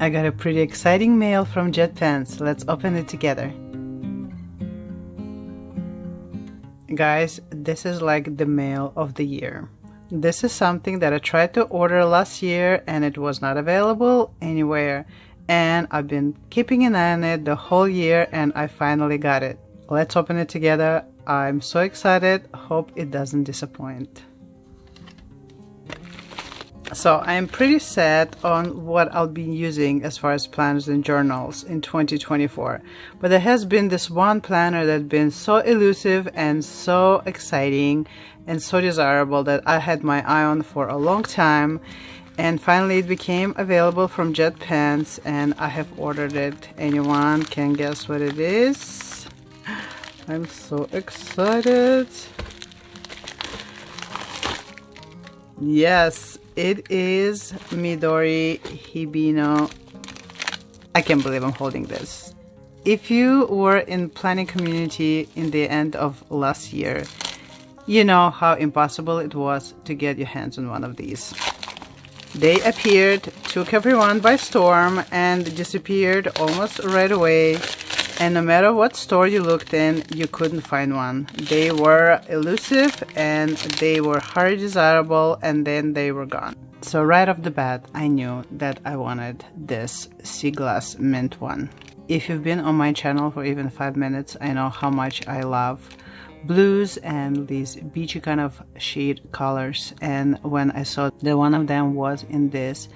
I got a pretty exciting mail from Jet Pens. Let's open it together. Guys, this is like the mail of the year. This is something that I tried to order last year and it was not available anywhere. And I've been keeping an eye on it the whole year and I finally got it. Let's open it together. I'm so excited. Hope it doesn't disappoint. So I'm pretty set on what I'll be using as far as planners and journals in 2024. But there has been this one planner that's been so elusive and so exciting and so desirable that I had my eye on for a long time. And finally it became available from Jet Pens and I have ordered it. Anyone can guess what it is? I'm so excited. Yes, it is Midori Hibino. I can't believe I'm holding this. If you were in planning community in the end of last year, you know how impossible it was to get your hands on one of these. They appeared, took everyone by storm, and disappeared almost right away. And no matter what store you looked in, you couldn't find one. They were elusive and they were highly desirable and then they were gone. So right off the bat, I knew that I wanted this sea glass mint one. If you've been on my channel for even 5 minutes, I know how much I love blues and these beachy kind of shade colors. And when I saw that one of them was in this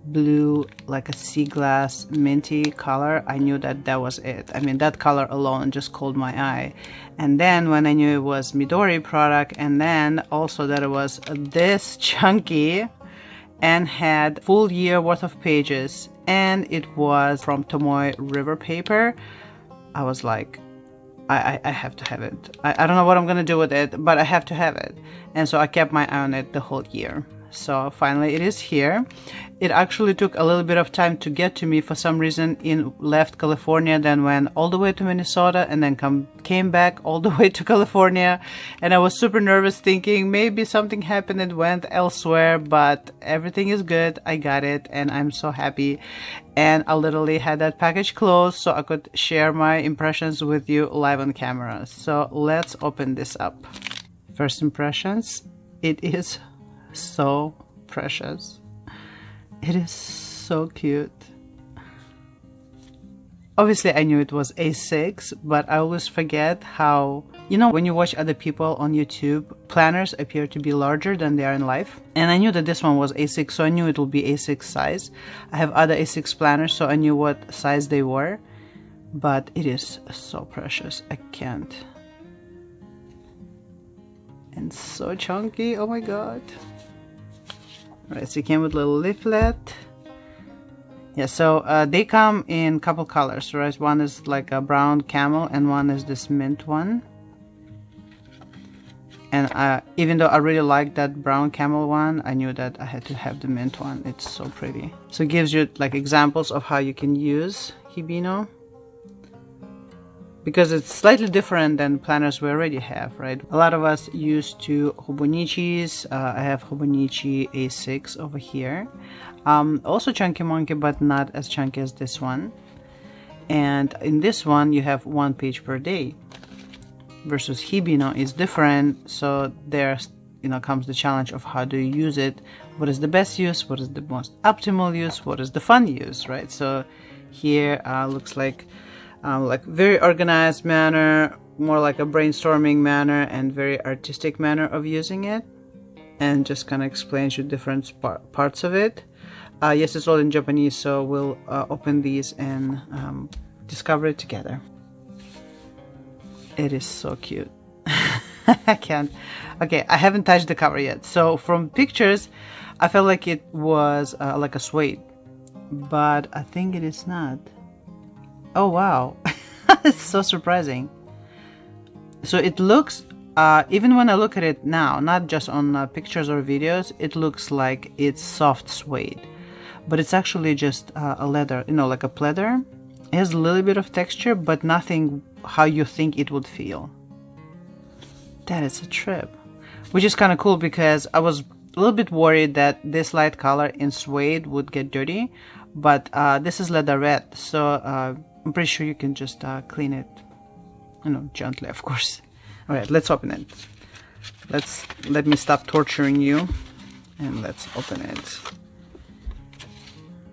blue, like a sea glass minty color, I knew that that was it. I mean, that color alone just caught my eye. And then when I knew it was Midori product, and then also that it was this chunky and had full year worth of pages, and it was from Tomoe River paper, I was like, I have to have it. I don't know what I'm gonna do with it, but I have to have it. And so I kept my eye on it the whole year. So finally it is here. It actually took a little bit of time to get to me. For some reason left California, then went all the way to Minnesota, and then came back all the way to California. And I was super nervous thinking maybe something happened and went elsewhere, but everything is good. I got it and I'm so happy. And I literally had that package closed so I could share my impressions with you live on camera. So let's open this up. First impressions, it is so precious. It is so cute. Obviously I knew it was A6, but I always forget how, you know, when you watch other people on YouTube, planners appear to be larger than they are in life. And I knew that this one was A6, so I knew it would be A6 size. I have other A6 planners, so I knew what size they were, but it is so precious. I can't. And so chunky, oh my god. Alright, so it came with a little leaflet. Yeah, so they come in a couple colors, right? One is like a brown camel and one is this mint one. And even though I really like that brown camel one, I knew that I had to have the mint one. It's so pretty. So it gives you like examples of how you can use Hibino, because it's slightly different than planners we already have, right? A lot of us used to Hobonichis. I have Hobonichi A6 over here. Also chunky monkey, but not as chunky as this one. And in this one, you have 1 page per day. Versus Hibino is different. So there, you know, comes the challenge of how do you use it? What is the best use? What is the most optimal use? What is the fun use, right? So here looks like very organized manner, more like a brainstorming manner and very artistic manner of using it, and just kind of explains you different parts of it. Yes, it's all in Japanese, so we'll open these and discover it together. It is so cute. I can't. Okay, I haven't touched the cover yet. So from pictures, I felt like it was like a suede, but I think it is not. Oh wow, it's so surprising. So it looks, even when I look at it now, not just on pictures or videos, it looks like it's soft suede, but it's actually just a leather, you know, like a pleather. It has a little bit of texture, but nothing how you think it would feel. That is a trip, which is kind of cool because I was a little bit worried that this light color in suede would get dirty, but this is leatherette, so I'm pretty sure you can just clean it, you know, gently, of course. All right, let's open it. Let me stop torturing you, and let's open it.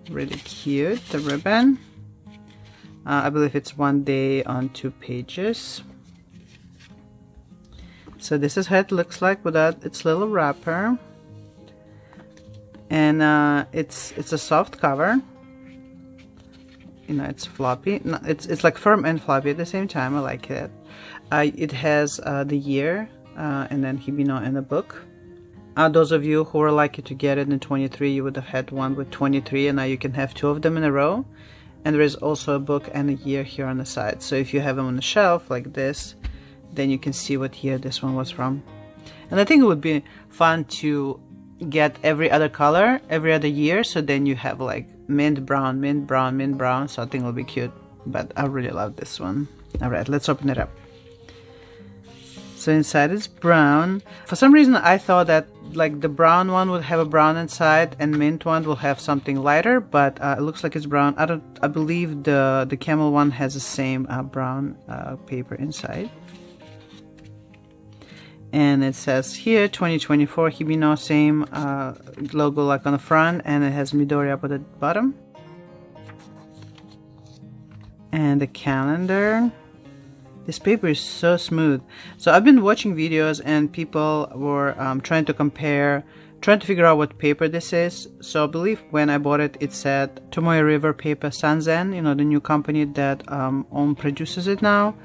Really cute, the ribbon. I believe it's 1 day on 2 pages. So this is how it looks like without its little wrapper, and it's a soft cover. You know, it's floppy. No, it's like firm and floppy at the same time. I like it. It has the year and then Hibino and a book. Those of you who were lucky to get it in 23, you would have had one with 23, and now you can have 2 of them in a row. And there is also a book and a year here on the side. So if you have them on the shelf like this, then you can see what year this one was from. And I think it would be fun to get every other color every other year, so then you have like mint brown, mint brown, mint brown. So I think it'll be cute, but I really love this one. All right, let's open it up. So inside it's brown. For some reason I thought that like the brown one would have a brown inside and mint one will have something lighter, but it looks like it's brown. I believe the camel one has the same brown paper inside. And it says here 2024 Hibino, same logo like on the front, and it has Midori up at the bottom. And the calendar. This paper is so smooth. So I've been watching videos and people were trying to figure out what paper this is. So I believe when I bought it, it said Tomoe River Paper Sanzen, you know, the new company that produces it now.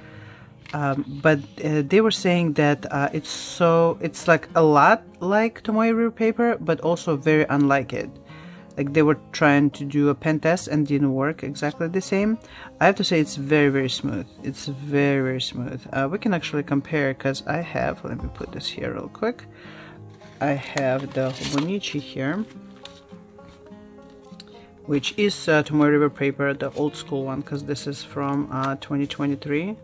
But they were saying that it's like a lot like Tomoe River paper, but also very unlike it. Like they were trying to do a pen test and didn't work exactly the same. I have to say it's very, very smooth. It's very, very smooth. We can actually compare because I have, let me put this here real quick. I have the Hobonichi here, which is Tomoe River paper, the old school one, because this is from 2023.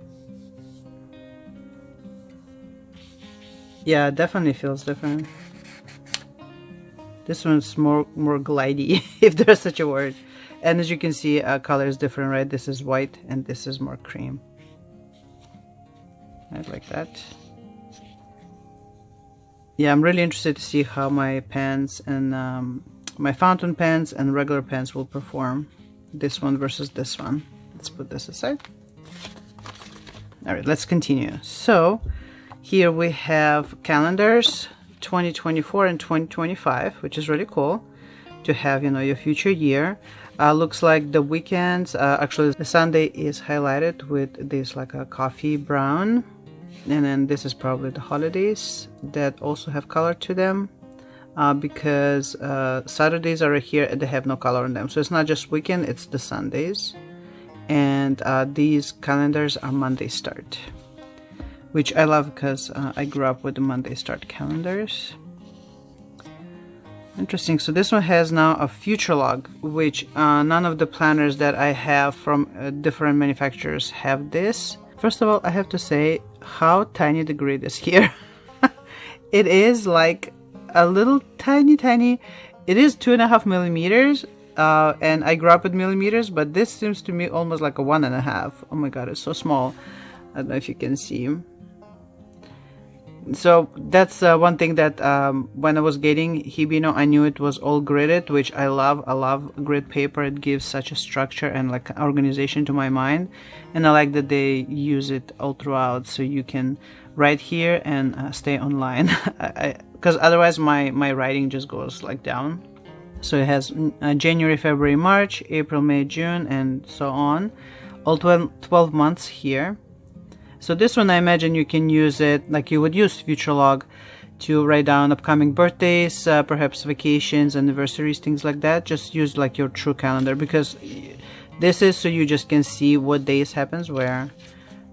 Yeah, it definitely feels different. This one's more glidey, if there's such a word. And as you can see, color is different, right? This is white and this is more cream. I like that. Yeah, I'm really interested to see how my pens and my fountain pens and regular pens will perform. This one versus this one. Let's put this aside. All right, let's continue. So here we have calendars, 2024 and 2025, which is really cool to have, you know, your future year. Looks like the weekends, actually the Sunday is highlighted with this like a coffee brown, and then this is probably the holidays that also have color to them, because Saturdays are here and they have no color on them. So it's not just weekend, it's the Sundays. And these calendars are Monday start, which I love because I grew up with the Monday start calendars. Interesting. So this one has now a future log, which none of the planners that I have from different manufacturers have this. First of all, I have to say how tiny the grid is here. It is like a little tiny, it is 2.5 millimeters. And I grew up with millimeters, but this seems to me almost like a 1.5. Oh my god, it's so small. I don't know if you can see. So that's one thing that when I was getting Hibino, I knew it was all gridded, which I love. I love grid paper. It gives such a structure and like organization to my mind, and I like that they use it all throughout, so you can write here and stay online. Because otherwise my writing just goes like down. So it has January, February, March, April, May, June, and so on. All 12 months here. So this one, I imagine you can use it like you would use future log to write down upcoming birthdays, perhaps vacations, anniversaries, things like that. Just use like your true calendar, because this is so you just can see what days happens where.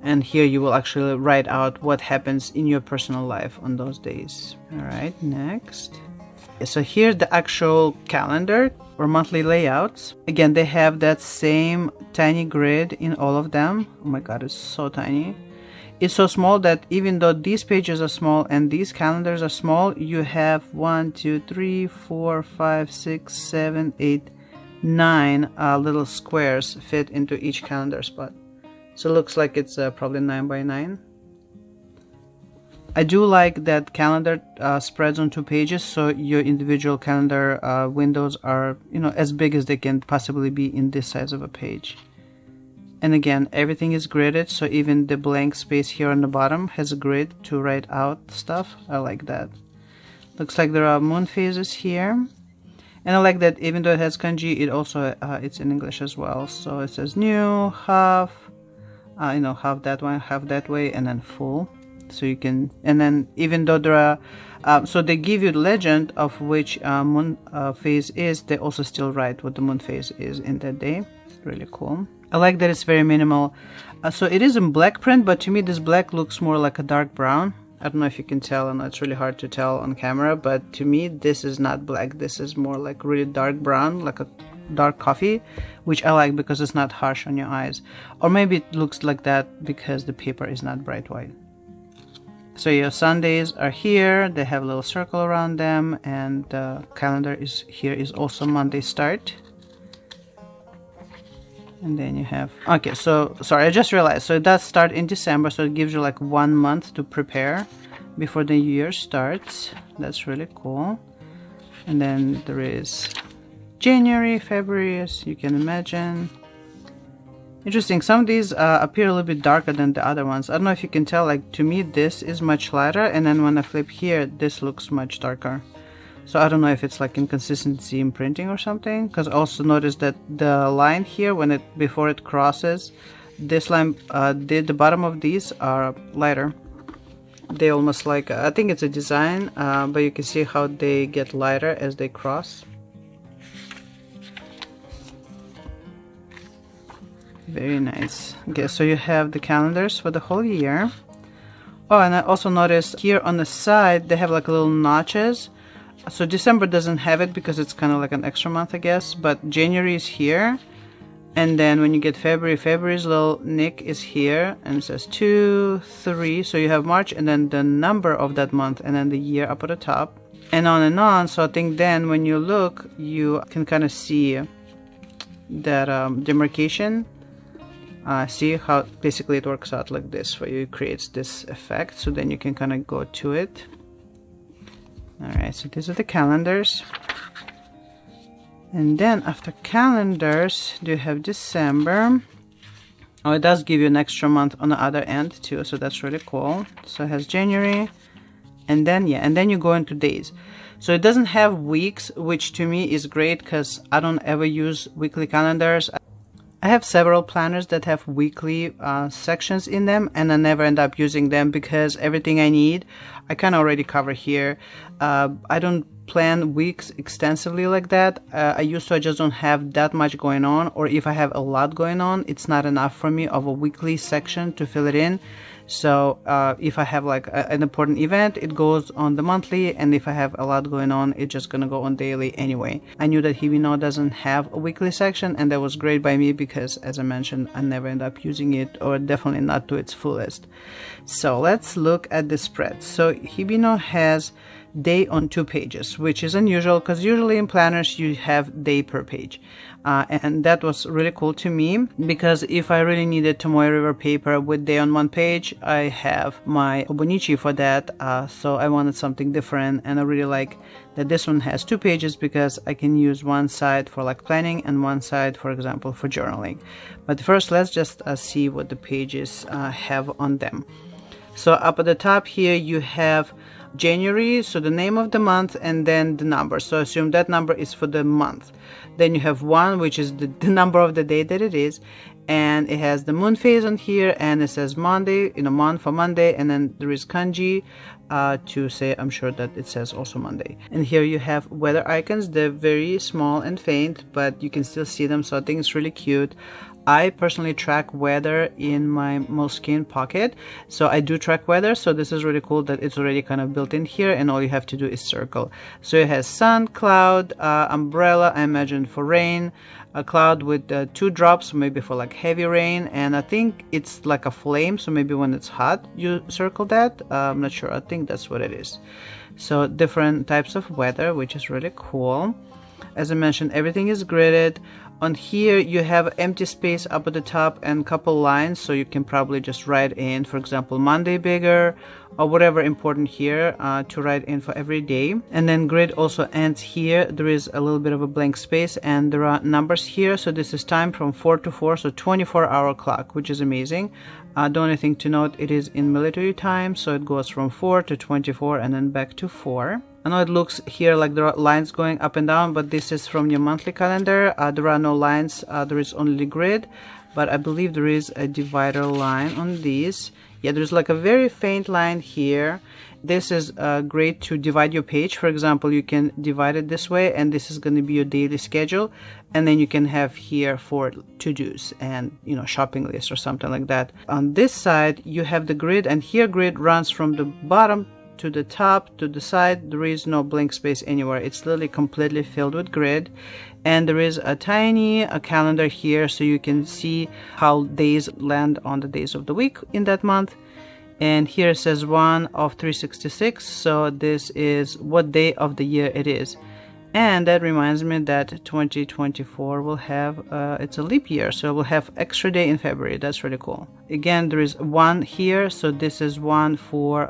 And here you will actually write out what happens in your personal life on those days. All right, next. So here's the actual calendar or monthly layouts. Again, they have that same tiny grid in all of them. Oh my god, it's so tiny. It's so small that even though these pages are small and these calendars are small, you have 1, 2, 3, 4, 5, 6, 7, 8, 9 little squares fit into each calendar spot. So it looks like it's probably 9 by 9. I do like that calendar spreads on 2 pages, so your individual calendar windows are, you know, as big as they can possibly be in this size of a page. And again, everything is gridded, so even the blank space here on the bottom has a grid to write out stuff. I like that. Looks like there are moon phases here. And I like that even though it has kanji, it also it's in English as well. So it says new, half, you know, half that one, half that way, and then full. So you can, and then even though there are, so they give you the legend of which moon phase is, they also still write what the moon phase is in that day. Really cool. I like that it's very minimal. So it is in black print, but to me this black looks more like a dark brown. I don't know if you can tell, and it's really hard to tell on camera, but to me this is not black. This is more like really dark brown, like a dark coffee, which I like because it's not harsh on your eyes. Or maybe it looks like that because the paper is not bright white. So your Sundays are here, they have a little circle around them, and the calendar is here is also Monday start. And then you have, okay, so sorry, I just realized, so it does start in December, so it gives you like 1 month to prepare before the year starts. That's really cool. And then there is January, February, as you can imagine. Interesting, some of these appear a little bit darker than the other ones. I don't know if you can tell, like to me this is much lighter, and then when I flip here this looks much darker. So I don't know if it's like inconsistency in printing or something, because I also noticed that the line here, when it before it crosses, this line, the bottom of these are lighter. They almost like, I think it's a design, but you can see how they get lighter as they cross. Very nice. Okay, so you have the calendars for the whole year. Oh, and I also noticed here on the side they have like little notches. So December doesn't have it because it's kind of like an extra month, I guess, but January is here. And then when you get February, February's little nick is here, and it says 2, 3. So you have March and then the number of that month and then the year up at the top, and on and on. So I think then when you look, you can kind of see that demarcation. See how basically it works out like this for you. It creates this effect, so then you can kind of go to it. Alright, so these are the calendars. And then after calendars, do you have December? Oh, it does give you an extra month on the other end too, so that's really cool. So it has January, and then yeah, and then you go into days. So it doesn't have weeks, which to me is great because I don't ever use weekly calendars. I have several planners that have weekly sections in them, and I never end up using them because everything I need I kind of already cover here. I don't plan weeks extensively like that. I used to, I just don't have that much going on, or if I have a lot going on, it's not enough for me of a weekly section to fill it in. So if I have like an important event, it goes on the monthly, and if I have a lot going on, it's just gonna go on daily anyway. I knew that Hibino doesn't have a weekly section, and that was great by me because, as I mentioned, I never end up using it, or definitely not to its fullest. So let's look at the spread. So Hibino has day on 2 pages, which is unusual because usually in planners you have day per page. And that was really cool to me because if I really needed Tomoe River paper with day on 1 page, I have my Hobonichi for that. So I wanted something different, and I really like that this one has 2 pages because I can use one side for like planning and one side, for example, for journaling. But first, let's just see what the pages have on them. So up at the top here you have January, so the name of the month and then the number. So assume that number is for the month. Then you have 1, which is the number of the day that it is, and it has the moon phase on here, and it says Monday, you know, month for Monday, and then there is kanji to say, I'm sure that it says also Monday. And here you have weather icons. They're very small and faint, but you can still see them, so I think it's really cute. I personally track weather in my Moleskine pocket, so I do track weather, so this is really cool that it's already kind of built in here, and all you have to do is circle. So it has sun, cloud, umbrella, I imagine for rain, a cloud with 2 drops, maybe for like heavy rain, and I think it's like a flame, so maybe when it's hot you circle that. I'm not sure, I think that's what it is. So different types of weather, which is really cool. As I mentioned, everything is gridded. On here you have empty space up at the top and couple lines, so you can probably just write in, for example, Monday bigger or whatever important here to write in for every day. And then grid also ends here. There is a little bit of a blank space and there are numbers here. So this is time from 4 to 4, so 24-hour clock, which is amazing. The only thing to note, it is in military time, so it goes from 4 to 24 and then back to 4. I know it looks here like there are lines going up and down, but this is from your monthly calendar. There are no lines, there is only grid, but I believe there is a divider line on these. Yeah, there's like a very faint line here. This is great to divide your page. For example, you can divide it this way, and this is going to be your daily schedule, and then you can have here for to-dos and, you know, shopping list or something like that. On this side you have the grid, and here grid runs from the bottom to the top to the side. There is no blank space anywhere. It's literally completely filled with grid. And there is a tiny calendar here, so you can see how days land on the days of the week in that month. And here it says 1 of 366, so this is what day of the year it is. And that reminds me that 2024 will have, it's a leap year, so we'll have extra day in February. That's really cool. Again, there is 1 here, so this is 1 for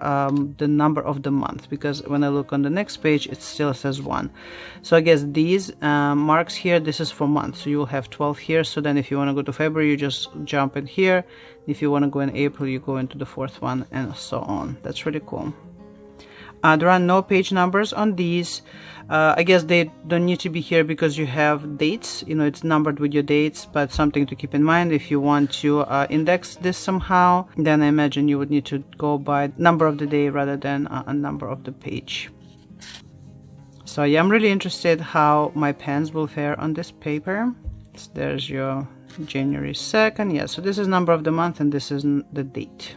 the number of the month, because when I look on the next page, it still says 1. So I guess these marks here, this is for month, so you will have 12 here. So then if you want to go to February, you just jump in here. If you want to go in April, you go into the 4th one, and so on. That's really cool. There are no page numbers on these. I guess they don't need to be here because you have dates, you know, it's numbered with your dates, but something to keep in mind if you want to index this somehow, then I imagine you would need to go by number of the day rather than a number of the page. So yeah, I'm really interested how my pens will fare on this paper. So there's your January 2nd. Yeah, so this is number of the month and this is the date.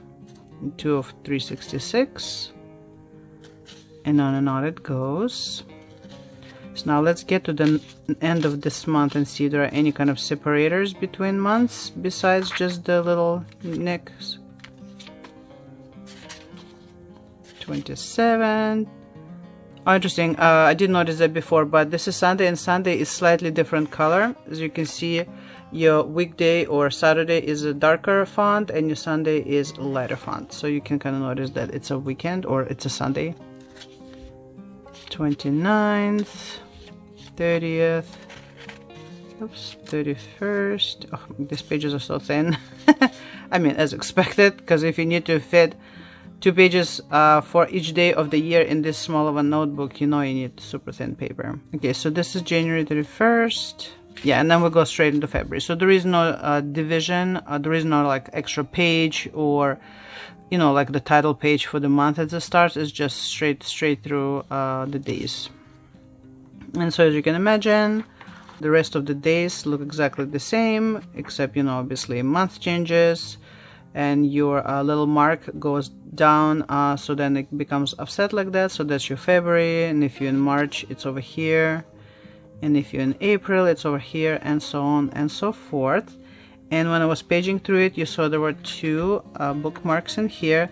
2 of 366. And on it goes. So now let's get to the end of this month and see if there are any kind of separators between months besides just the little nicks. 27. Oh, interesting. I didn't notice that before, but this is Sunday, and Sunday is slightly different color. As you can see, your weekday or Saturday is a darker font and your Sunday is a lighter font. So you can kind of notice that it's a weekend or it's a Sunday. 29th, 30th, oops, 31st. Oh, these pages are so thin. I mean, as expected, because if you need to fit 2 pages for each day of the year in this small of a notebook, you know you need super thin paper. Okay, so this is January 31st. Yeah, and then we'll go straight into February. So there is no division, there is no like extra page or, you know, like the title page for the month at the start. Is just straight through the days. And so as you can imagine, the rest of the days look exactly the same, except, you know, obviously month changes and your little mark goes down, so then it becomes offset like that. So that's your February, and if you're in March, it's over here, and if you're in April, it's over here, and so on and so forth. And when I was paging through it, you saw there were 2 bookmarks in here.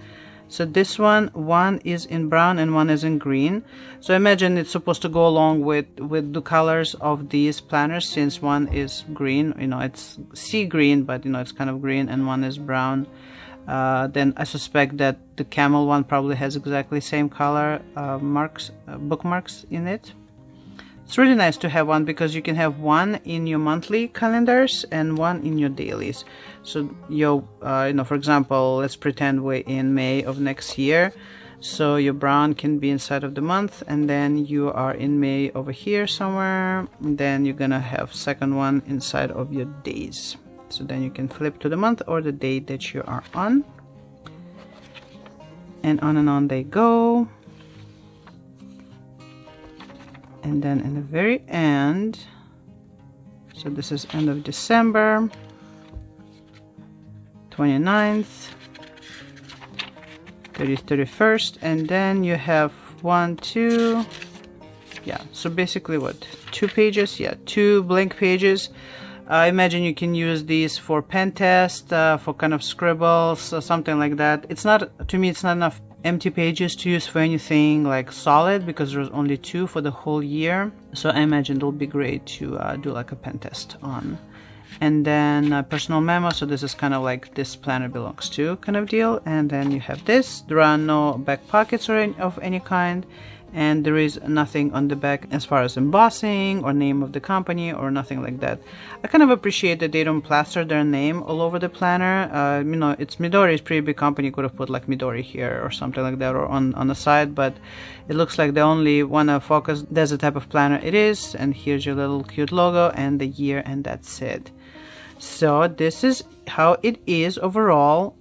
So this one is in brown and one is in green. So I imagine it's supposed to go along with the colors of these planners, since one is green, you know, it's sea green, but you know, it's kind of green, and one is brown. Then I suspect that the camel one probably has exactly same color bookmarks in it. It's really nice to have one because you can have one in your monthly calendars and one in your dailies. So your, you know, for example, let's pretend we're in May of next year. So your brown can be inside of the month, and then you are in May over here somewhere. And then you're gonna have second one inside of your days. So then you can flip to the month or the day that you are on. And on they go. And then in the very end, so this is end of December, 29th, 30th, 31st, and then you have 1, 2, yeah, so basically what, 2 pages, yeah, 2 blank pages. I imagine you can use these for pen test, for kind of scribbles or something like that. It's not, to me, it's not enough empty pages to use for anything like solid, because there's only 2 for the whole year. So I imagine it'll be great to do like a pen test on. And then personal memo, so this is kind of like this planner belongs to kind of deal. And then you have this. There are no back pockets or of any kind, and there is nothing on the back as far as embossing or name of the company or nothing like that. I kind of appreciate that they don't plaster their name all over the planner. You know, it's Midori, it's a pretty big company, could have put like Midori here or something like that, or on the side, but it looks like they only want to focus. There's a type of planner it is, and here's your little cute logo and the year, and that's it. So this is how it is overall.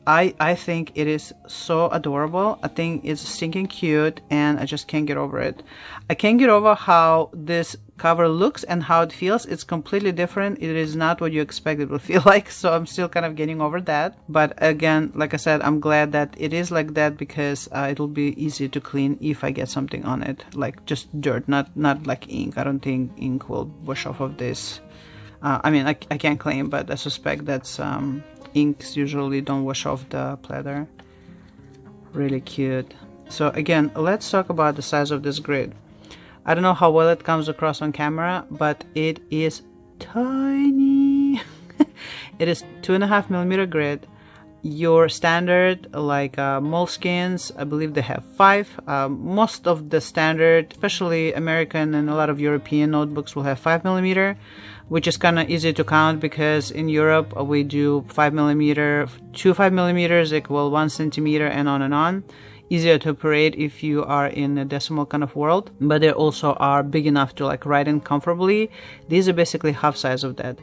I think it is so adorable. I think it's stinking cute, and I just can't get over it. I can't get over how this cover looks and how it feels. It's completely different. It is not what you expect it will feel like, so I'm still kind of getting over that. But again, like I said, I'm glad that it is like that, because it'll be easy to clean if I get something on it, like just dirt, not like ink. I don't think ink will wash off of this. I mean, I can't claim, but I suspect that's inks usually don't wash off the pleather. Really cute. So again, let's talk about the size of this grid. I don't know how well it comes across on camera, but it is tiny. It is 2.5mm grid. Your standard like moleskins, I believe they have 5. Most of the standard, especially American and a lot of European notebooks, will have 5mm, which is kind of easy to count, because in Europe we do 5mm, 2 5mm equal 1 centimeter, and on and on. Easier to operate if you are in a decimal kind of world, but they also are big enough to like write in comfortably. These are basically half size of that.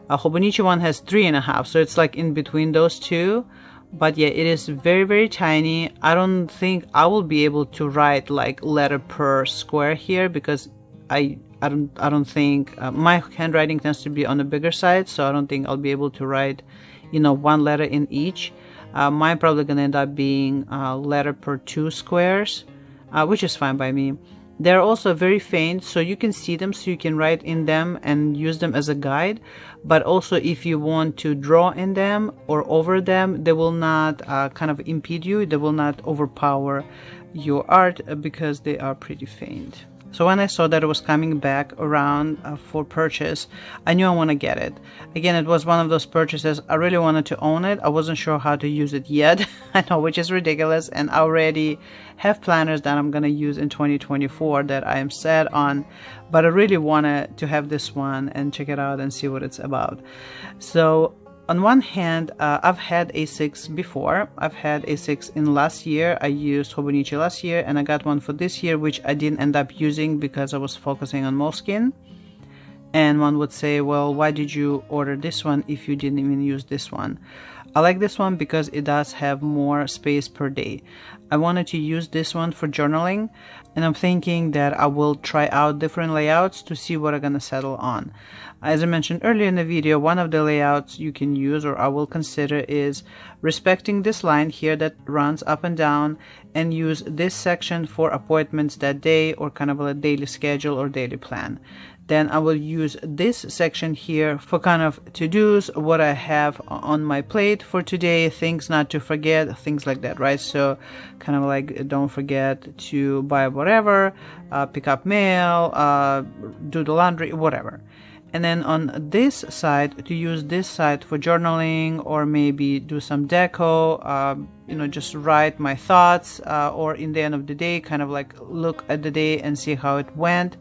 A Hobonichi one has 3.5, so it's like in between those two. But yeah, it is very, very tiny. I don't think I will be able to write like letter per square here, because I don't think my handwriting tends to be on the bigger side, so I don't think I'll be able to write, you know, 1 letter in each. Mine probably gonna end up being a letter per 2 squares, which is fine by me. They're also very faint, so you can see them, so you can write in them and use them as a guide. But also, if you want to draw in them or over them, they will not kind of impede you. They will not overpower your art, because they are pretty faint. So when I saw that it was coming back around for purchase, I knew I want to get it. Again, it was one of those purchases. I really wanted to own it. I wasn't sure how to use it yet. I know, which is ridiculous. And I already have planners that I'm going to use in 2024 that I am set on. But I really wanted to have this one and check it out and see what it's about. So on one hand, I've had SAYEEC before. I've had SAYEEC in last year. I used Hobonichi last year, and I got one for this year, which I didn't end up using because I was focusing on moleskin. And one would say, well, why did you order this one if you didn't even use this one? I like this one because it does have more space per day. I wanted to use this one for journaling, and I'm thinking that I will try out different layouts to see what I'm gonna settle on. As I mentioned earlier in the video, one of the layouts you can use, or I will consider, is respecting this line here that runs up and down, and use this section for appointments that day, or kind of a daily schedule or daily plan. Then I will use this section here for kind of to-dos, what I have on my plate for today, things not to forget, things like that, right? So kind of like, don't forget to buy whatever, pick up mail, do the laundry, whatever. And then on this side, to use this side for journaling, or maybe do some deco, you know, just write my thoughts, or in the end of the day, kind of like look at the day and see how it went,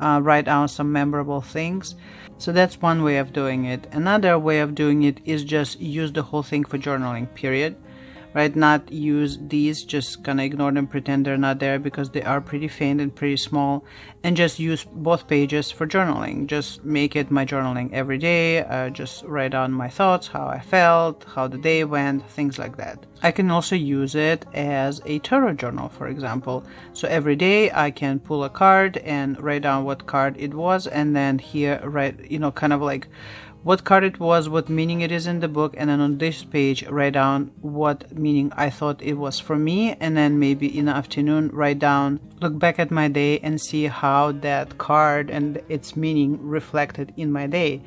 write down some memorable things. So that's one way of doing it. Another way of doing it is just use the whole thing for journaling, period. Right? Not use these, just gonna ignore them, pretend they're not there, because they are pretty faint and pretty small, and just use both pages for journaling. Just make it my journaling every day. Just write down my thoughts, how I felt, how the day went, things like that. I can also use it as a tarot journal, for example. So every day I can pull a card and write down what card it was, and then here write, you know, kind of like what card it was, what meaning it is in the book, and then on this page write down what meaning I thought it was for me, and then maybe in the afternoon write down, look back at my day and see how that card and its meaning reflected in my day.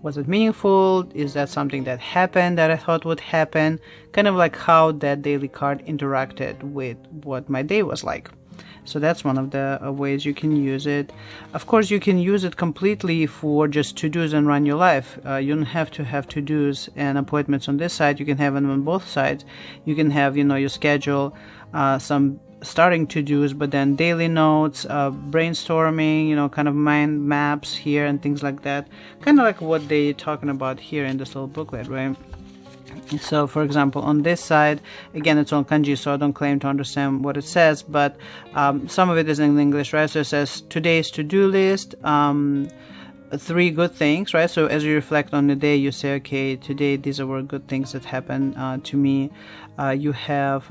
Was it meaningful? Is that something that happened that I thought would happen? Kind of like how that daily card interacted with what my day was like. So that's one of the ways you can use it. Of course, you can use it completely for just to-dos and run your life. You don't have to have to-dos and appointments on this side. You can have them on both sides. You can have, you know, your schedule, some starting to-dos, but then daily notes, brainstorming, you know, kind of mind maps here and things like that. Kind of like what they're talking about here in this little booklet, right? So for example, on this side, again, it's on kanji, so I don't claim to understand what it says, but some of it is in English, right? So it says today's to-do list, 3 good things, right? So as you reflect on the day, you say, okay, today these were good things that happened to me. You have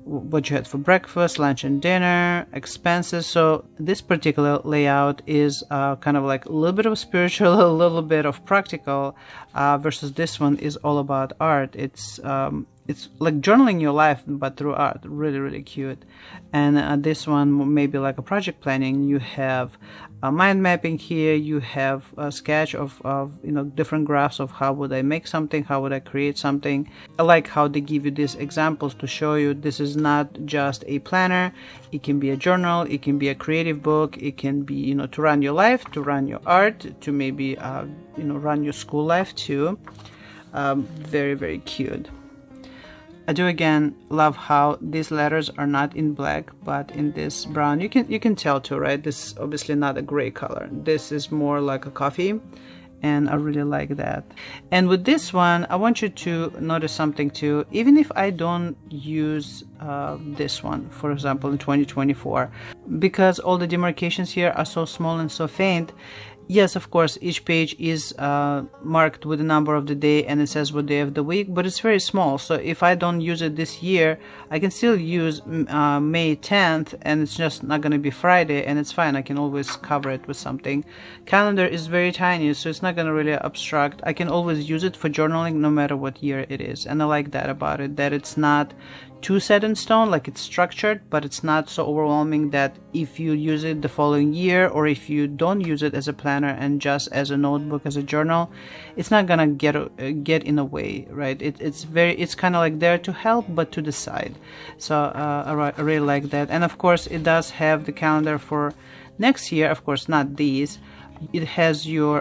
what you had for breakfast, lunch, and dinner, expenses. So this particular layout is kind of like a little bit of spiritual, a little bit of practical, versus this one is all about art. It's like journaling your life, but through art. Really, really cute. And this one may be like a project planning. You have mind mapping here. You have a sketch of you know, different graphs of how would I make something, how would I create something. I like how they give you these examples to show you this is not just a planner. It can be a journal. It can be a creative book. It can be, you know, to run your life, to run your art, to maybe you know, run your school life too. Very, very cute. I do again love how these letters are not in black but in this brown. You can tell too, right? This is obviously not a gray color. This is more like a coffee, and I really like that. And with this one, I want you to notice something too. Even if I don't use this one, for example, in 2024, because all the demarcations here are so small and so faint. Yes, of course, each page is marked with the number of the day and it says what day of the week, but it's very small. So if I don't use it this year, I can still use May 10th, and it's just not going to be Friday, and it's fine. I can always cover it with something. Calendar is very tiny, so it's not going to really obstruct. I can always use it for journaling no matter what year it is, and I like that about it, that it's not too set in stone, like it's structured, but it's not so overwhelming that if you use it the following year, or if you don't use it as a planner and just as a notebook, as a journal, it's not gonna get in the way, right? It's kind of like there to help, but to the side. So I really like that. And of course, it does have the calendar for next year. Of course, not these. It has your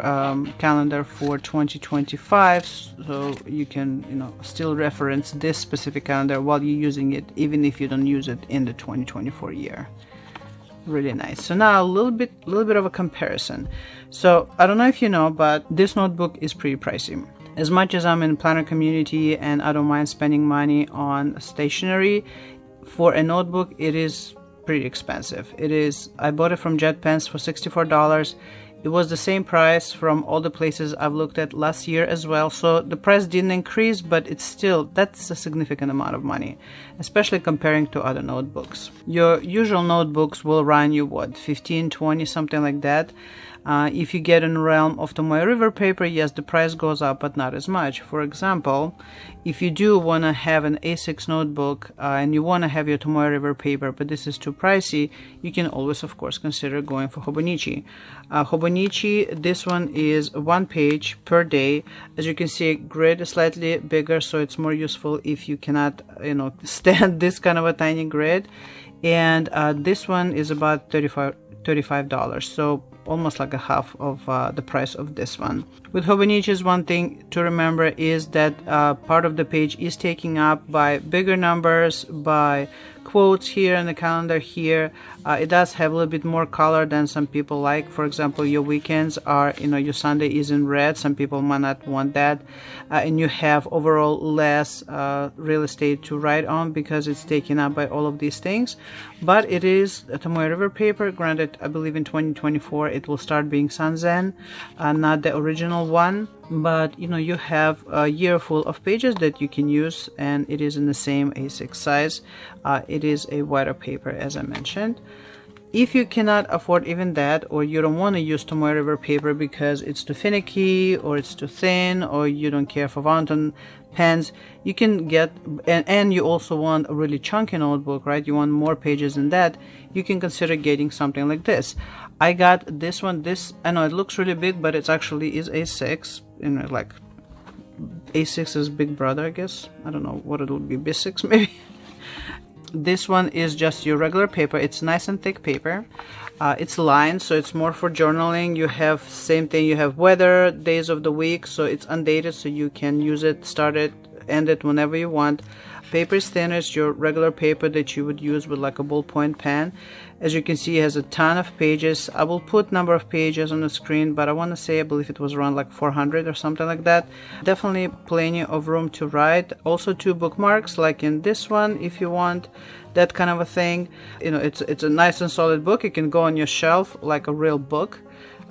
calendar for 2025, so you can, you know, still reference this specific calendar while you're using it, even if you don't use it in the 2024 year. Really nice. So now a little bit of a comparison. So I don't know if you know, but this notebook is pretty pricey. As much as I'm in planner community and I don't mind spending money on stationery, for a notebook it is pretty expensive. It is. I bought it from JetPens for $64. It was the same price from all the places I've looked at last year as well. So the price didn't increase, but it's still, that's a significant amount of money, especially comparing to other notebooks. Your usual notebooks will run you what, 15, 20, something like that. If you get in the realm of Tomoe River paper, yes, the price goes up, but not as much. For example, if you do want to have an A6 notebook and you want to have your Tomoe River paper, but this is too pricey, you can always, of course, consider going for Hobonichi. Hobonichi, this one is 1 page per day. As you can see, grid is slightly bigger, so it's more useful if you cannot, you know, stand this kind of a tiny grid. And this one is about $35, so almost like a half of the price of this one. With Hobonichi's, one thing to remember is that part of the page is taken up by bigger numbers, by quotes here and the calendar here. It does have a little bit more color than some people like. For example, your weekends are, you know, your Sunday is in red. Some people might not want that. And you have overall less real estate to write on because it's taken up by all of these things. But it is a Tomoe River paper. Granted, I believe in 2024 it will start being Sanzen, not the original one. But you know, you have a year full of pages that you can use, and it is in the same A6 size. It is a wider paper, as I mentioned. If you cannot afford even that, or you don't want to use Tomoe River paper because it's too finicky or it's too thin, or you don't care for fountain pens, you can get, and you also want a really chunky notebook, right? You want more pages than that. You can consider getting something like this. I got this one. This, I know it looks really big, but it actually is A6, like A6 is big brother, I guess. I don't know what it would be, B6 maybe. This one is just your regular paper. It's nice and thick paper. It's lined, so it's more for journaling. You have same thing, you have weather, days of the week, so it's undated, so you can use it, start it, end it whenever you want. Paper is thin. It's your regular paper that you would use with like a ballpoint pen. As you can see, it has a ton of pages. I will put number of pages on the screen, but I want to say I believe it was around like 400 or something like that. Definitely plenty of room to write. Also 2 bookmarks like in this one if you want that kind of a thing. You know, it's a nice and solid book. It can go on your shelf like a real book.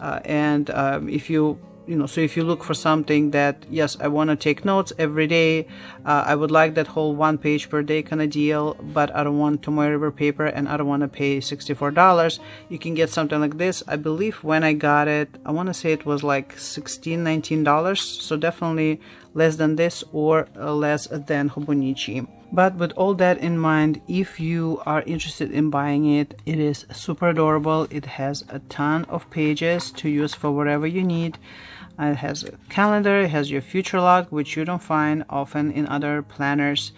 If you look for something that, yes, I want to take notes every day, I would like that whole 1 page per day kind of deal, but I don't want Tomoe River paper and I don't want to pay $64. You can get something like this. I believe when I got it, I want to say it was like $19, so definitely less than this or less than Hobonichi. But with all that in mind, if you are interested in buying it, it is super adorable. It has a ton of pages to use for whatever you need. It has a calendar, it has your future log, which you don't find often in other planners.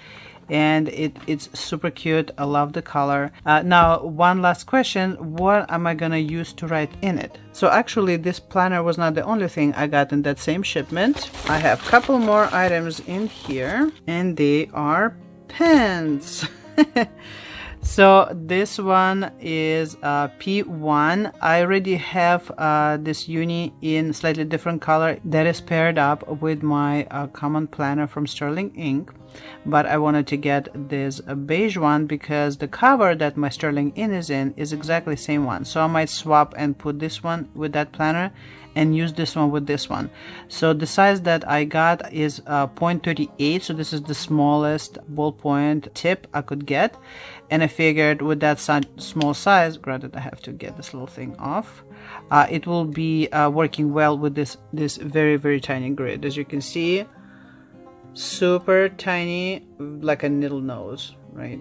And it's super cute. I love the color. Now, one last question. What am I gonna use to write in it? So actually, this planner was not the only thing I got in that same shipment. I have a couple more items in here, and they are pens. So this one is P1. I already have this uni in slightly different color that is paired up with my common planner from Sterling Ink, but I wanted to get this beige one because the cover that my Sterling Ink is in is exactly the same one. So I might swap and put this one with that planner and use this one with this one. So the size that I got is 0.38, so this is the smallest ballpoint tip I could get, and I figured with that small size, granted I have to get this little thing off, it will be working well with this very, very tiny grid. As you can see, super tiny, like a needle nose, right?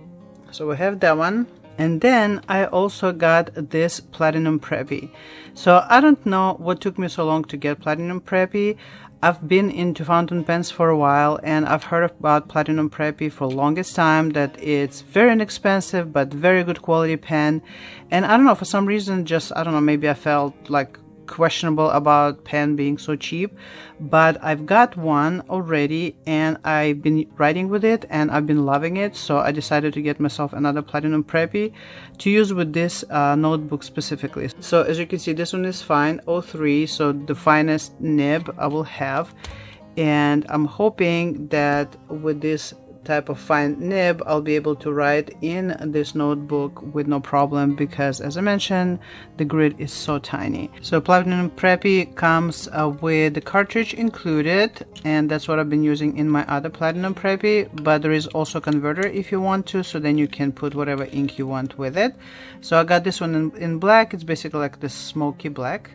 So we have that one. And then I also got this Platinum Preppy. So I don't know what took me so long to get Platinum Preppy. I've been into fountain pens for a while, and I've heard about Platinum Preppy for the longest time, that it's very inexpensive but very good quality pen. And I don't know, for some reason, I don't know, maybe I felt like questionable about pen being so cheap, but I've got one already and I've been writing with it and I've been loving it, so I decided to get myself another Platinum Preppy to use with this notebook specifically. So as you can see, this one is fine 03, so the finest nib I will have, and I'm hoping that with this type of fine nib I'll be able to write in this notebook with no problem, because as I mentioned, the grid is so tiny. So Platinum Preppy comes with the cartridge included, and that's what I've been using in my other Platinum Preppy, but there is also a converter if you want to, so then you can put whatever ink you want with it. So I got this one in black. It's basically like this smoky black.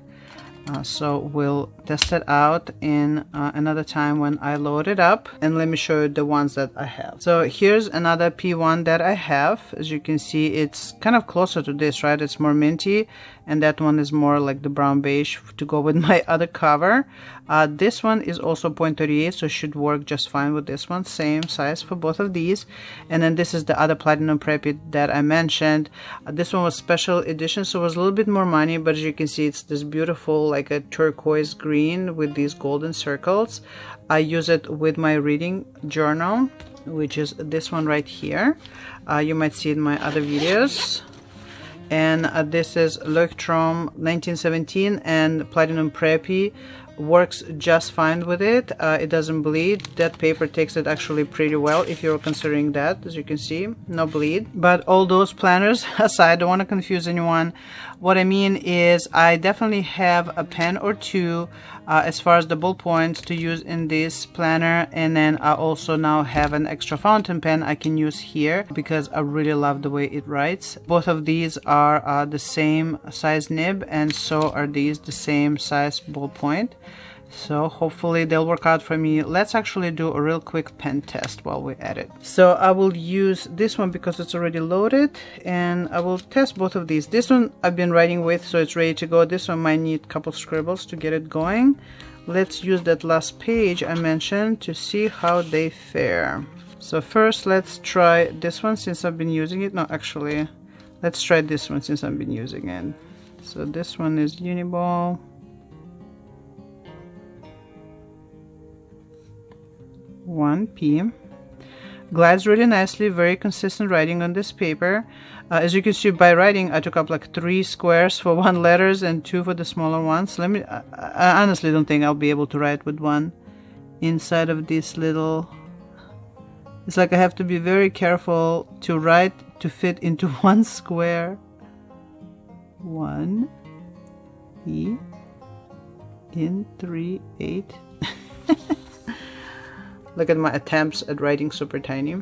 So we'll test it out in another time when I load it up, and let me show you the ones that I have. So here's another P1 that I have. As you can see, it's kind of closer to this, right? It's more minty, and that one is more like the brown beige to go with my other cover. This one is also 0.38, so should work just fine with this one. Same size for both of these. And then this is the other Platinum Preppy that I mentioned. This one was special edition, so it was a little bit more money, but as you can see, it's this beautiful like a turquoise green with these golden circles. I use it with my reading journal, which is this one right here. You might see it in my other videos. And this is Leuchtturm 1917, and Platinum Preppy works just fine with it. It doesn't bleed. That paper takes it actually pretty well if you're considering that. As you can see, no bleed. But all those planners aside, I don't want to confuse anyone. What I mean is I definitely have a pen or two as far as the ballpoints to use in this planner, and then I also now have an extra fountain pen I can use here because I really love the way it writes. Both of these are the same size nib, and so are these the same size ballpoint. So hopefully they'll work out for me. Let's actually do a real quick pen test while we're at it. So I will use this one because it's already loaded, and I will test both of these. This one I've been writing with, so it's ready to go. This one might need a couple scribbles to get it going. Let's use that last page I mentioned to see how they fare. So first let's try this one since I've been using it. No, actually, let's try this one since I've been using it. So this one is Uni-ball. 1P. Glides really nicely, very consistent writing on this paper. As you can see by writing, I took up like 3 squares for 1 letters and 2 for the smaller ones. I honestly don't think I'll be able to write with one inside of this little... It's like I have to be very careful to write to fit into 1 square. 1 E in 3 8. Look at my attempts at writing super tiny.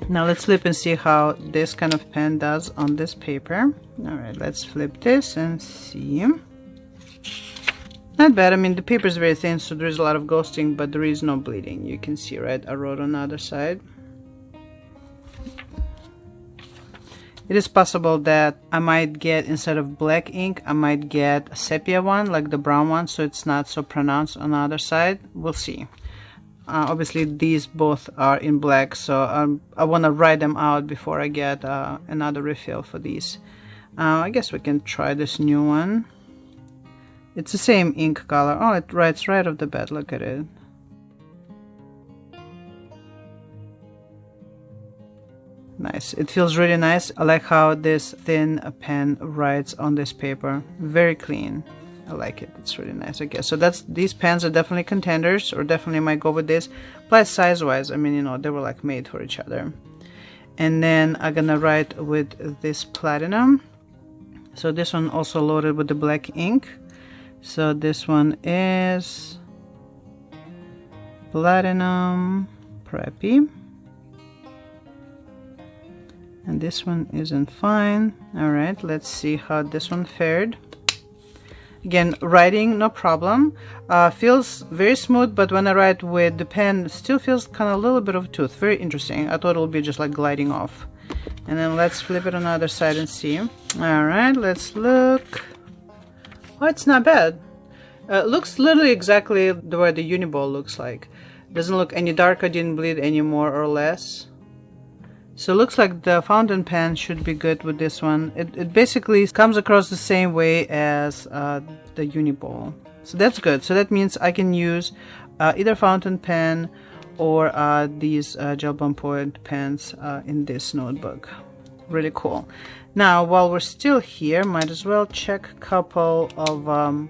Now let's flip and see how this kind of pen does on this paper. Alright, let's flip this and see. Not bad. I mean, the paper is very thin, so there is a lot of ghosting, but there is no bleeding. You can see, right? I wrote on the other side. It is possible that I might get, instead of black ink, I might get a sepia one, like the brown one, so it's not so pronounced on the other side. We'll see. Obviously these both are in black, so I want to write them out before I get another refill for these. I guess we can try this new one. It's the same ink color. Oh, it writes right off the bat. Look at it. Nice. It feels really nice. I like how this thin pen writes on this paper. Very clean. I like it. It's really nice. Okay, so these pens are definitely contenders, or definitely might go with this. Plus size wise, I mean, you know, they were like made for each other. And then I'm gonna write with this platinum. So this one also loaded with the black ink. So this one is platinum Preppy. And this one isn't fine. Alright, let's see how this one fared. Again, writing, no problem. Feels very smooth, but when I write with the pen, it still feels kind of a little bit of tooth. Very interesting. I thought it would be just like gliding off. And then let's flip it on the other side and see. Alright, let's look. Oh, it's not bad. Looks literally exactly the way the Uni-ball looks like. Doesn't look any darker, didn't bleed any more or less. So it looks like the fountain pen should be good with this one. It basically comes across the same way as the Uni-ball. So that's good. So that means I can use either fountain pen or these gel ballpoint pens in this notebook. Really cool. Now, while we're still here, might as well check a couple of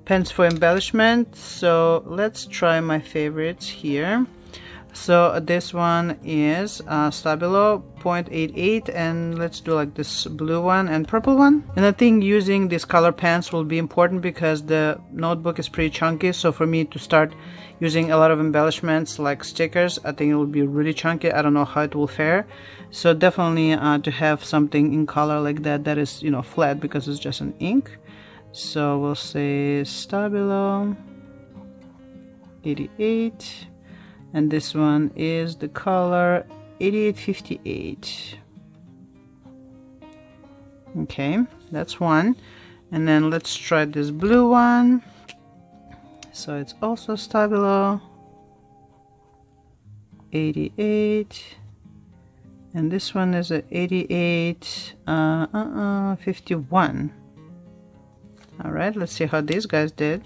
pens for embellishment. So let's try my favorites here. So this one is Stabilo 0.88, and let's do like this blue one and purple one. And I think using these color pens will be important because the notebook is pretty chunky. So for me to start using a lot of embellishments like stickers, I think it will be really chunky. I don't know how it will fare. So definitely to have something in color like that that is, you know, flat because it's just an ink. So we'll say Stabilo 88. And this one is the color 8858. Okay, that's one. And then let's try this blue one. So it's also Stabilo 88. And this one is a 88 51. All right, let's see how these guys did.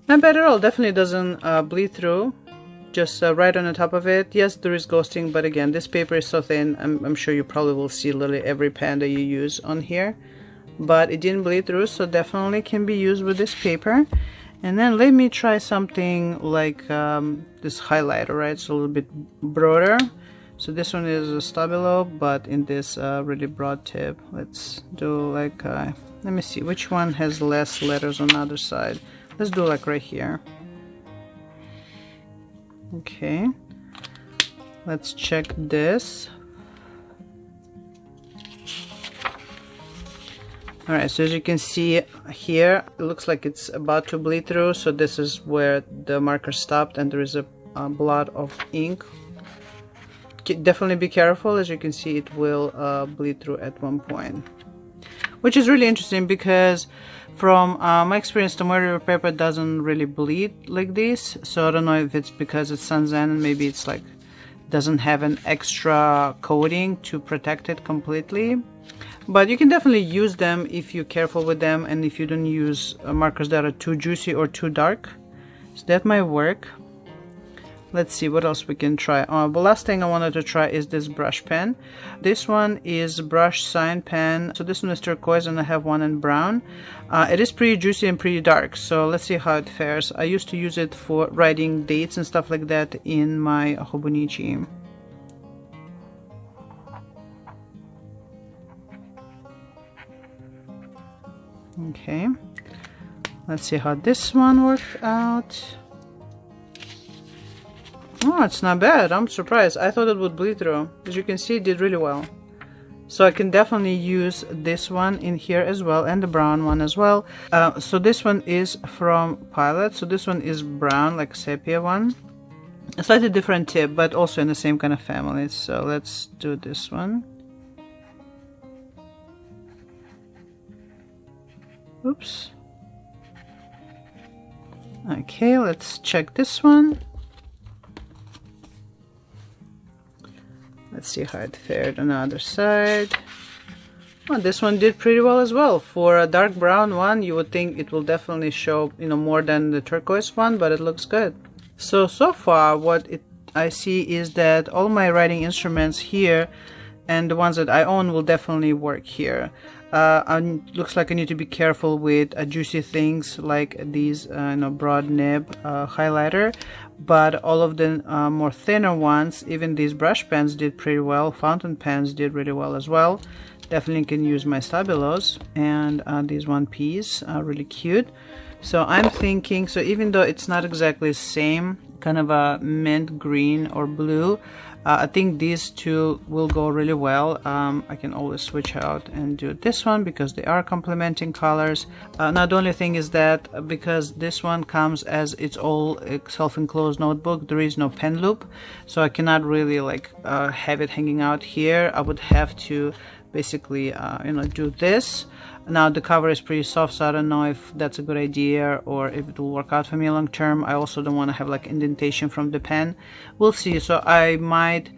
Not bad at all. Definitely doesn't bleed through. Just right on the top of it. Yes, there is ghosting, but again, this paper is so thin. I'm sure you probably will see literally every pen that you use on here. But it didn't bleed through, so definitely can be used with this paper. And then let me try something like this highlighter, right? So a little bit broader. So this one is a stabilo, but in this really broad tip. Let's do like, let me see which one has less letters on the other side. Let's do like right here. Okay, let's check this. Alright, so as you can see here, it looks like it's about to bleed through. So this is where the marker stopped and there is a blot of ink. Definitely be careful. As you can see, it will bleed through at one point. Which is really interesting because from my experience, tomoe paper doesn't really bleed like this. So I don't know if it's because it's sanzen and maybe it's like doesn't have an extra coating to protect it completely. But you can definitely use them if you're careful with them and if you don't use markers that are too juicy or too dark. So that might work. Let's see what else we can try. The last thing I wanted to try is this brush pen. This one is brush sign pen. So this one is turquoise and I have one in brown. It is pretty juicy and pretty dark. So let's see how it fares. I used to use it for writing dates and stuff like that in my Hobonichi. Okay, let's see how this one worked out. Oh, it's not bad. I'm surprised. I thought it would bleed through. As you can see, it did really well. So I can definitely use this one in here as well, and the brown one as well. So this one is from Pilot. So this one is brown, like sepia one. A slightly different tip, but also in the same kind of family. So let's do this one. Oops. Okay, let's check this one. Let's see how it fared on the other side. Well, this one did pretty well as well. For a dark brown one, you would think it will definitely show, you know, more than the turquoise one, but it looks good. So far what I see is that all my writing instruments here and the ones that I own will definitely work here. Looks like I need to be careful with juicy things like these broad nib highlighter, but all of the more thinner ones, even these brush pens did pretty well. Fountain pens did really well as well. Definitely can use my stabilos, and these 1Ps are really cute. So I'm thinking, so even though it's not exactly the same kind of a mint green or blue, I think these two will go really well. I can always switch out and do this one because they are complementing colors. Now the only thing is that because this one comes as its all self-enclosed notebook, there is no pen loop, so I cannot really like have it hanging out here. I would have to basically do this. Now the cover is pretty soft, so I don't know if that's a good idea or if it will work out for me long term. I also don't want to have like indentation from the pen. We'll see. So I might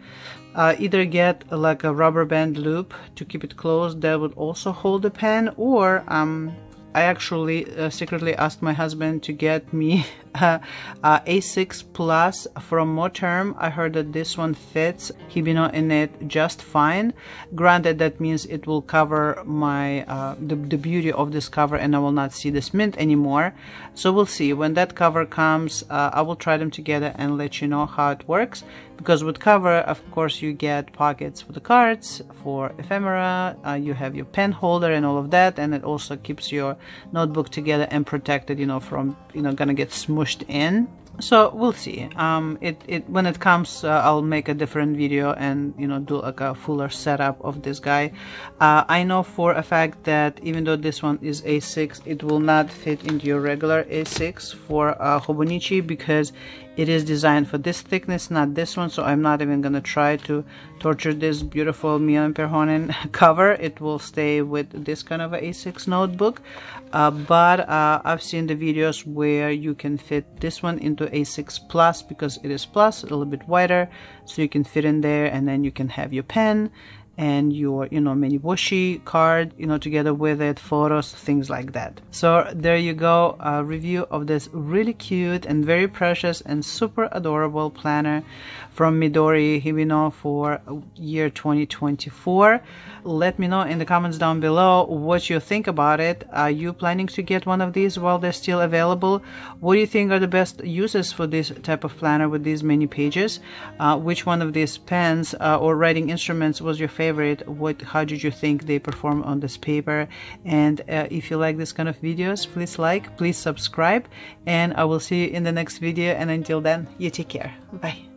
either get like a rubber band loop to keep it closed that would also hold the pen, or I actually secretly asked my husband to get me A6 Plus from Moterm. I heard that this one fits Hibino in it just fine. Granted, that means it will cover my the beauty of this cover and I will not see this mint anymore. So we'll see. When that cover comes, I will try them together and let you know how it works. Because with cover, of course, you get pockets for the cards, for ephemera, you have your pen holder and all of that, and it also keeps your notebook together and protected, from, gonna get smooshed in. So we'll see. When it comes, I'll make a different video and do like a fuller setup of this guy. I know for a fact that even though this one is A6, it will not fit into your regular A6 for Hobonichi because it is designed for this thickness, not this one. So I'm not even gonna try to torture this beautiful Minä Perhonen cover. It will stay with this kind of a A6 notebook. But I've seen the videos where you can fit this one into A6 Plus because it is plus, a little bit wider, so you can fit in there and then you can have your pen and your, mini washi card, together with it, photos, things like that. So there you go, a review of this really cute and very precious and super adorable planner from Midori Hibino for year 2024. Let me know in the comments down below what you think about it. Are you planning to get one of these while they're still available? What do you think are the best uses for this type of planner with these many pages? Which one of these pens or writing instruments was your favorite? How did you think they perform on this paper? And if you like this kind of videos, please like, please subscribe, and I will see you in the next video. And until then, you take care. Bye.